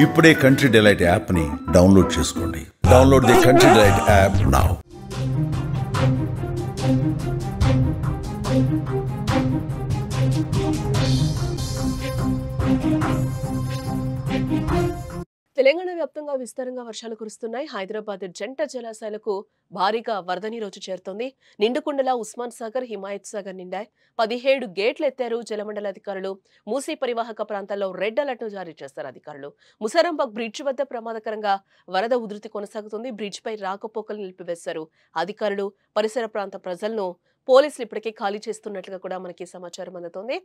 ఇప్పుడే country delight app ని download చేసుకోండి. Download the country delight app now. Telangana వ్యాప్తంగా విస్తారంగా వర్షాలు కురుస్తున్నాయి. హైదరాబాద్ జంట జలాశయాలకు భారీగా వరద నీరు వచ్చి చేరుతోంది. నిండుకుండల ఉస్మాన్ సాగర్, హిమాయత్ సాగర్ నిండాయి. 17 గేట్లు ఎత్తారు జలమండలి అధికారులు. మూసీ పరివాహక ప్రాంతాల్లో రెడ్ అలర్ట్ జారీ చేస్తారు అధికారులు. ముసారంబాగ్ బ్రిడ్జ్ వద్ద ప్రమాదకరంగా వరద ఉధృతి కొనసాగుతుంది. బ్రిడ్జ్ పై రాకపోకలు నిలిపివేశారు అధికారులు. పరిసర ప్రాంత ప్రజలను పోలీసులు ఇప్పటికే ఖాళీ చేస్తున్నట్లుగా కూడా మనకి సమాచారం అందుతోంది.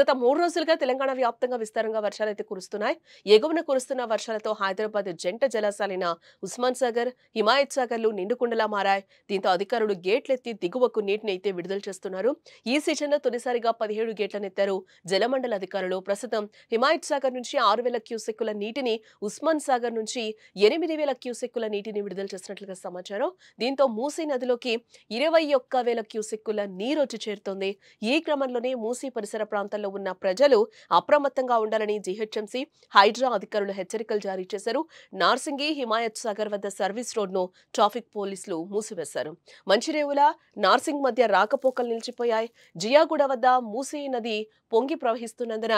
గత 3 రోజులుగా తెలంగాణ వ్యాప్తంగా విస్తారంగా వర్షాలు అయితే కురుస్తున్నాయి. ఎగువన కురుస్తున్న వర్షాలతో హైదరాబాద్ జంట జలాశయాలైన ఉస్మాన్ సాగర్, హిమాయత్ సాగర్లు నిండుకుండలా మారాయి. దీంతో అధికారులు గేట్లెత్తి దిగువకు నీటిని అయితే విడుదల చేస్తున్నారు. ఈ సీజన్లో తొలిసారిగా 17 గేట్లనెత్తారు జలమండలి అధికారులు. ప్రస్తుతం హిమాయత్ సాగర్ నుంచి 6,000 క్యూసెక్కుల నీటిని, ఉస్మాన్ సాగర్ నుంచి 8,000 క్యూసెక్కుల నీటిని విడుదల చేసినట్లుగా సమాచారం. దీంతో మూసీ నదిలోకి 21,000 క్యూసెక్కుల నీరు వచ్చి చేరుతోంది. ఈ క్రమంలోనే మూసీ పరిసర ప్రాంతాల్లో ఉన్న ప్రజలు అప్రమత్తంగా ఉండాలని జీహెచ్ఎంసీ, హైడ్రా అధికారులు హెచ్చరికలు జారీ చేశారు. నార్సింగి, హిమాయత్ సాగర్ వద్ద సర్వీస్ రోడ్ను ట్రాఫిక్ పోలీసులు మూసివేశారు. మంచిరేవుల, నార్సింగ్ మధ్య రాకపోకలు నిలిచిపోయాయి. జియాగూడ వద్ద మూసీ నది పొంగి ప్రవహిస్తున్నందున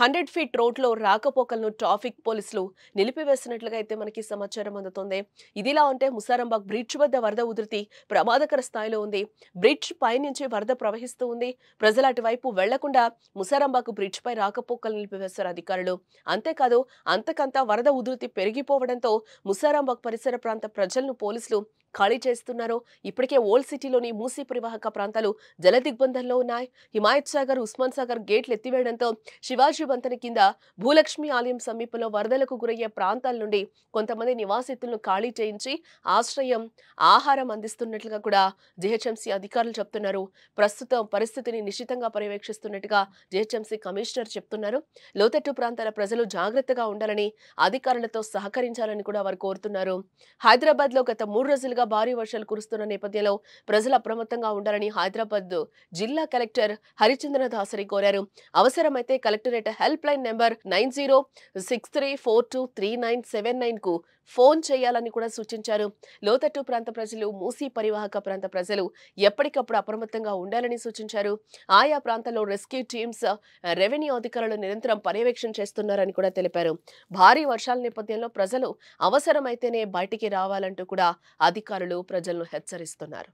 100 ఫీట్ రోడ్లో రాకపోకలను ట్రాఫిక్ పోలీసులు నిలిపివేసినట్లుగా అయితే మనకి సమాచారం అందుతోంది. ఇదిలా ఉంటే ముసారంబాగ్ బ్రిడ్జ్ వద్ద వరద ఉధృతి ప్రమాదకర స్థాయిలో ఉంది. బ్రిడ్జ్ పైనుంచి వరద ప్రవహిస్తూ ఉంది. ప్రజలు అటువైపు వెళ్లకుండా ముసారంబాగ్ బ్రిడ్జ్ పై రాకపోకలు నిలిపివేశారు అధికారులు. అంతేకాదు అంతకంతా వరద ఉధృతి పెరిగిపోవడంతో ముసారంబాగ్ పరిసర ప్రాంత ప్రజలను పోలీసులు ఖాళీ చేస్తున్నారు. ఇప్పటికే ఓల్డ్ సిటీలోని మూసీ పరివాహక ప్రాంతాలు జల దిగ్బంధంలో ఉన్నాయి. హిమాయత్ సాగర్, ఉస్మాన్ సాగర్ గేట్లు ఎత్తివేయడంతో శివాజీ వంతెన కింద భూలక్ష్మి ఆలయం సమీపంలో వరదలకు గురయ్యే ప్రాంతాల నుండి కొంతమంది నివాసితులను ఖాళీ చేయించి ఆశ్రయం, ఆహారం అందిస్తున్నట్లుగా కూడా జీహెచ్ఎంసీ అధికారులు చెప్తున్నారు. ప్రస్తుతం పరిస్థితిని నిశితంగా పర్యవేక్షిస్తున్నట్టుగా జీహెచ్ఎంసీ కమిషనర్ చెప్తున్నారు. లోతట్టు ప్రాంతాల ప్రజలు జాగ్రత్తగా ఉండాలని, అధికారులతో సహకరించాలని కూడా వారు కోరుతున్నారు. హైదరాబాద్ లో గత 3 రోజులుగా భారీ వర్షాలు కురుస్తున్న నేపథ్యంలో ప్రజలు అప్రమత్తంగా ఉండాలని హైదరాబాద్ జిల్లా కలెక్టర్ హరిచంద్ర దాసరి కోరారు. అవసరమైతే కలెక్టరేట్ హెల్ప్ లైన్ నెంబర్ 9063423979 కు ఫోన్ చేయాలని కూడా సూచించారు. లోతట్టు ప్రాంత ప్రజలు, మూసీ పరివాహక ప్రాంత ప్రజలు ఎప్పటికప్పుడు అప్రమత్తంగా ఉండాలని సూచించారు. ఆయా ప్రాంతాల్లో రెస్క్యూ టీమ్స్, రెవెన్యూ అధికారులు నిరంతరం పర్యవేక్షణ చేస్తున్నారని కూడా తెలిపారు. భారీ వర్షాల నేపథ్యంలో ప్రజలు అవసరమైతేనే బయటికి రావాలంటూ కూడా అధికారులు ప్రజలను హెచ్చరిస్తున్నారు.